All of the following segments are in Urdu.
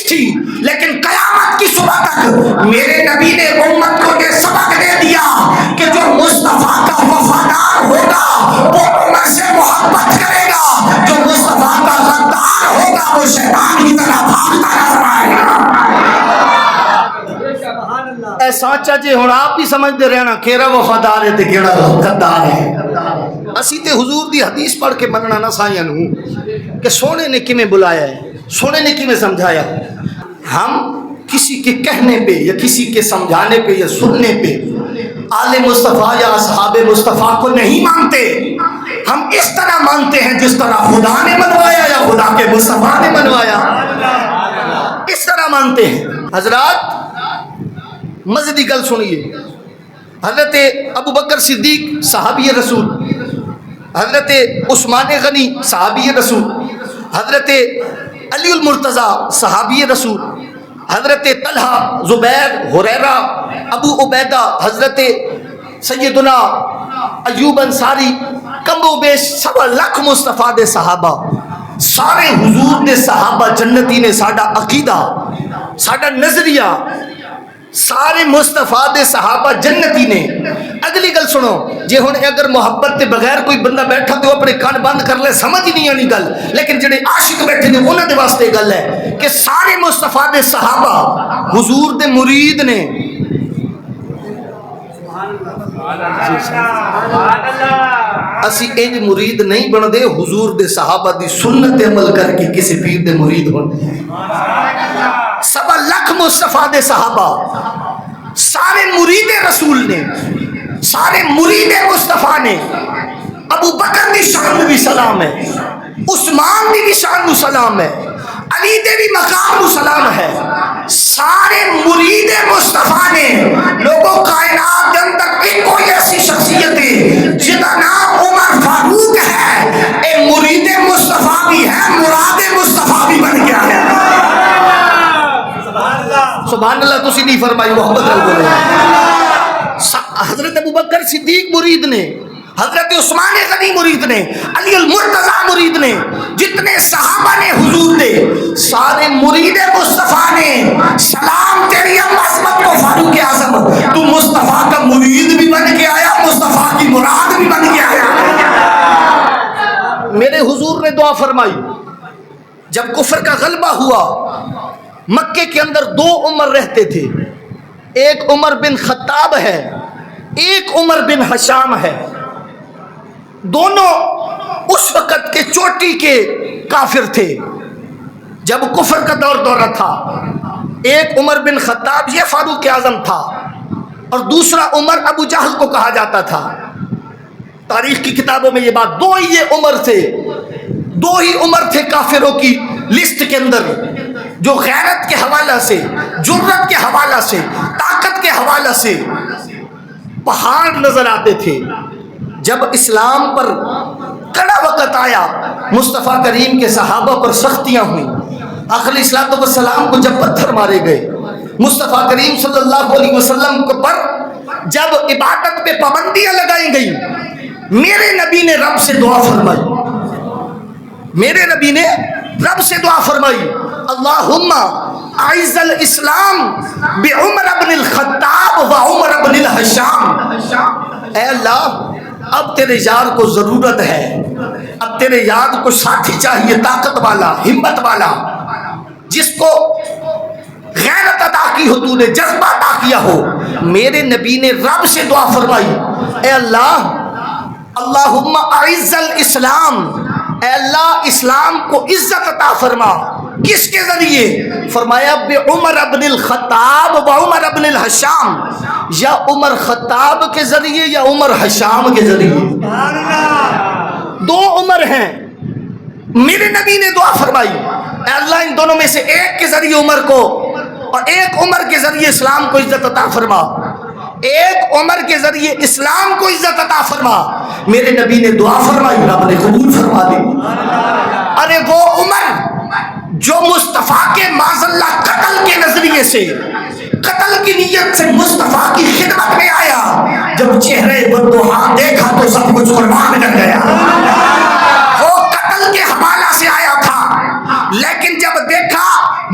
تھی، لیکن قیامت کی صبح تک میرے نبی نے امت کو یہ سبق دے دیا کہ جو مصطفیٰ کا وفادار ہوگا وہ عمر سے محبت کرے گا، جو مصطفیٰ کا غدار ہوگا وہ شیطان کی طرح بھاگتا نظر آئے گا۔ اے سانچا جی ہن آپ بھی سمجھتے رہنا کیڑا وفادار ہے تے کیڑا غدار ہے۔ اسی تے حضور دی حدیث پڑھ کے مننا نہ سائیاں نوں کہ سونے نے کیویں بلایا ہے، سونے نے کیویں سمجھایا۔ ہم کسی کے کہنے پہ یا کسی کے سمجھانے پہ یا سننے پہ آل مصطفیٰ یا اصحاب مصطفیٰ کو نہیں مانتے، ہم اس طرح مانتے ہیں جس طرح خدا نے منوایا یا خدا کے مصطفیٰ نے منوایا، اس طرح مانتے ہیں۔ حضرات مزیدی گل سنیے، حضرت ابو بکر صدیق صحابی رسول، حضرت عثمان غنی صحابی رسول، حضرت علی المرتضیٰ صحابی رسول، حضرت طلحہ، زبیر، ہریرہ، ابو عبیدہ، حضرت سیدنا ایوب انصاری، کم و بیش 1.25 لاکھ مصطفیٰ دے صحابہ، سارے حضور دے صحابہ جنتی نے، ساڈا عقیدہ، ساڈا نظریہ، سارے مصطفیٰ دے صحابہ جنتی نے۔ اگلی گل سنو، جے ہن اگر محبت تے بغیر کوئی بندہ بیٹھا تو اپنے کان بند کر لے، سمجھ ہی نہیں آنی گل، لیکن جڑے عاشق بیٹھے نے انہاں دے واسطے گل ہے کہ سارے مصطفیٰ دے صحابہ حضور دے مرید نے۔ اسی انج مرید نہیں بن دے، حضور دے صحابہ دی سنت عمل کر کے کسی پیر دے مرید ہوندے۔ 1.25 لاکھ مصطفیٰ دے صحابہ سارے مرید رسول نے، سارے مرید مصطفیٰ نے۔ ابو بکر دی شان بھی سلام ہے، عثمان دی بھی شان سلام ہے، علی دے بھی مقام سلام ہے، سارے مرید مصطفیٰ نے۔ لوگوں کائنات کے اندر ایک کوئی ایسی شخصیت ہے جدا نام عمر فاروق ہے، اے مرید مصطفیٰ بھی ہے، مراد مصطفیٰ بھی بن گیا ہے۔ سبحان اللہ، تسی نہیں فرمائی محمد بولے۔ حضرت ابوبکر صدیق مرید نے، حضرت عثمان غنی مرید نے، علی المرتضیٰ مرید نے، جتنے صحابہ نے حضور دے سارے مرید مصطفیٰ نے۔ سلام تیری عظمت کو فاروق اعظم، تو مصطفیٰ کا مرید بھی بن کے آیا، مصطفیٰ کی مراد بھی بن کے آیا۔ میرے حضور نے دعا فرمائی جب کفر کا غلبہ ہوا، مکے کے اندر 2 عمر رہتے تھے، ایک عمر بن خطاب ہے، ایک عمر بن حشام ہے، دونوں اس وقت کے چوٹی کے کافر تھے جب کفر کا دورہ تھا۔ ایک عمر بن خطاب یہ فاروق اعظم تھا، اور دوسرا عمر ابو جہل کو کہا جاتا تھا۔ تاریخ کی کتابوں میں یہ بات، 2 ہی یہ عمر تھے، 2 ہی عمر تھے کافروں کی لسٹ کے اندر جو غیرت کے حوالہ سے، جرت کے حوالہ سے، طاقت کے حوالہ سے پہاڑ نظر آتے تھے۔ جب اسلام پر کڑا وقت آیا، مصطفیٰ کریم کے صحابہ پر سختیاں ہوئیں، آخر الصلوۃ والسلام کو جب پتھر مارے گئے، مصطفیٰ کریم صلی اللہ علیہ وسلم کو پر جب عبادت پہ پابندیاں لگائی گئیں، میرے نبی نے رب سے دعا فرمائی، میرے نبی نے رب سے دعا فرمائی، اللہم اعز الاسلام بعمر بن الخطاب و عمر بن الحشام۔ اے اللہ، اب تیرے یار کو ضرورت ہے، اب تیرے یار کو ساتھی چاہیے، طاقت والا، ہمت والا، جس کو غیرت عطا کی ہو، تو نے جذبہ عطا کیا ہو۔ میرے نبی نے رب سے دعا فرمائی، اے اللہ، اللہم اعز الاسلام، اے اللہ اسلام کو عزت عطا فرما۔ کس کے ذریعے؟ فرمایا بعمر بن الخطاب و عمر بن الحشام، یا عمر خطاب کے ذریعے یا عمر حشام کے ذریعے۔ 2 عمر ہیں، میرے نبی نے دعا فرمائی، اے اللہ ان دونوں میں سے ایک کے ذریعے عمر کو اور ایک عمر کے ذریعے اسلام کو عزت عطا فرما، ایک عمر کے ذریعے اسلام کو عزت عطا فرما۔ میرے نبی نے دعا فرمائی، رب نے قبول فرما دی۔ ارے وہ عمر جو مصطفیٰ کے معاذ اللہ قتل کے نظریے سے، قتل کی نیت سے مصطفیٰ کی خدمت میں آیا، جب چہرے بدوحا دیکھا تو سب کچھ قربان کر گیا۔ وہ قتل کے حوالہ سے آیا تھا، لیکن جب دیکھا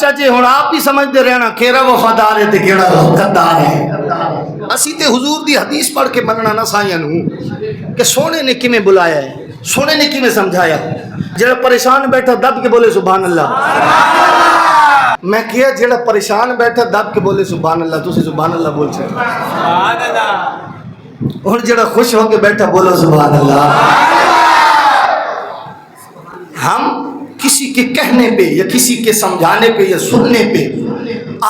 چاچے ہوں آپ بھی سمجھتے رہنا کیڑا وفادار ہے تے کیڑا غدار ہے. اسی تے حضور دی حدیث پڑھ کے مننا نہ سائیں نوں کہ سونے نے کیویں بلایا ہے, سونے نے کیویں سمجھایا. جڑا پریشان بیٹھا دب کے بولے سبحان اللہ. میں کیا جڑا پریشان بیٹھا دب کے بولے سبحان اللہ, تسی سبحان اللہ بول سکتے سبحان اللہ. اور جڑا خوش ہو کے بیٹھا بولو سبحان اللہ. ہم کسی کے کہنے پہ یا کسی کے سمجھانے پہ یا سننے پہ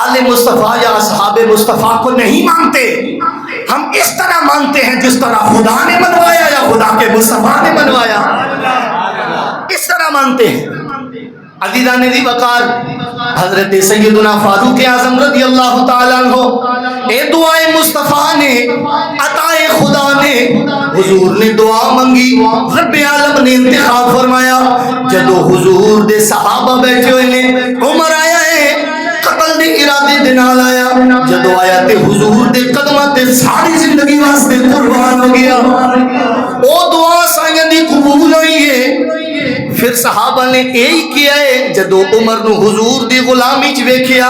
آل مصطفیٰ یا اصحاب مصطفیٰ کو نہیں مانتے. ہم اس طرح مانتے ہیں جس طرح خدا نے منوایا یا خدا کے مصطفیٰ نے منوایا, اس طرح مانتے ہیں. عزیزان ذی وقار حضرت سیدنا فاروق اعظم رضی اللہ تعالیٰ عنہ اے دعائے مصطفیٰ نے عطائے خدا نے حضور نے دعا منگی, رب عالم نے انتخاب فرمایا. جدو حضور دے صحابہ بیٹھے ہوئے نے, عمر آیا ہے قتل دے ارادے دے نال آیا, جدو آیا تے حضور دے قدمہ تے ساری زندگی واسطے قربان ہو گیا. او دعا سائیں دی قبول ہوئی ہے. پھر صحابہ نے یہی کیا ہے جدو عمر نو حضور دی غلامی چ ویکھیا,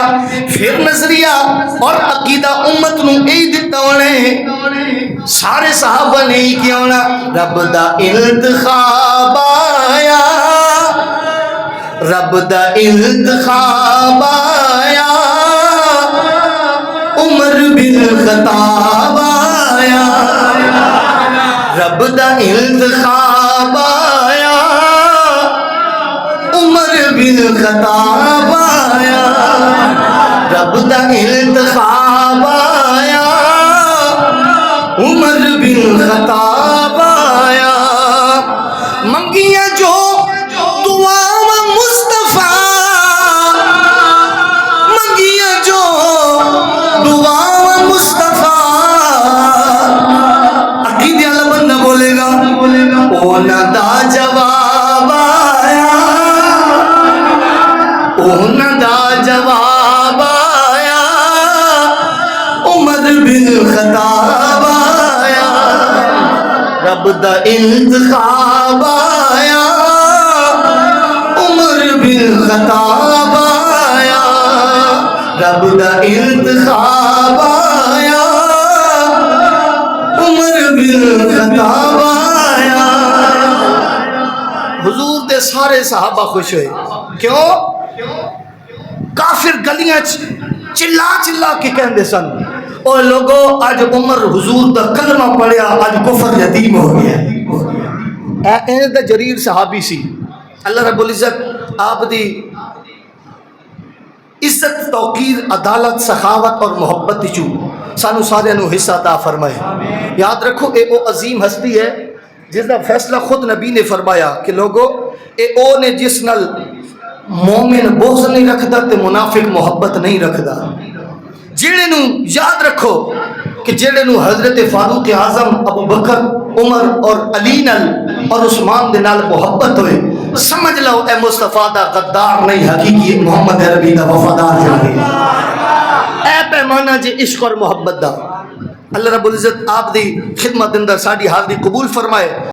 پھر نظریہ اور عقیدہ امت نو یہی دتا ہونا ہے. سارے صحابہ نے یہی کیا ہونا, رب دا انتخاب آیا, رب دا انتخاب آیا, عمر بن خطاب آیا, رب دا انتخاب آیا, عمر بن خطاب آیا, رب دا انتخاب آیا, عمر بن خطاب آیا. منگیاں جو دعا مصطفیٰ, منگیاں جو دعا مصطفیٰ, عقیدے والا بندہ بولے گا او نہ دا جواب آیا, او نہ دا جواب آیا, عمر بن خطاب آیا, رب دا انتخاب آیا, عمر بن خطاب آیا, رب دا انتخاب آیا, عمر بن خطاب آیا. حضور دے سارے صحابہ خوش ہوئے. کیوں؟ کافر گلیاں چلا چلا کے کہندے سن, او لوگو آج عمر حضور دا کلمہ پڑھیا, آج کفر یتیم ہو گیا. اے دا جریر صحابی سی, اللہ رب العزت آپ دی عزت توقیر عدالت سخاوت اور محبت چو سانو سارے نو حصہ عطا فرمائے. یاد رکھو اے او عظیم ہستی ہے جس دا فیصلہ خود نبی نے فرمایا کہ لوگو اے او نے جس نال مومن بغض نہیں رکھدا تے منافق محبت نہیں رکھدا. جیڑے نو یاد رکھو کہ جیڑے نو حضرت فاروق اعظم ابو بکر عمر اور علی نال اور عثمان دے نال محبت ہوئے, سمجھ لو اے مصطفیٰ دا غدار نہیں, حقیقی محمد عربی دا وفادار جانے. اے پیمانہ جے عشق اور محبت دا. اللہ رب العزت آپ دی خدمت اندر ساڑی حاضری قبول فرمائے.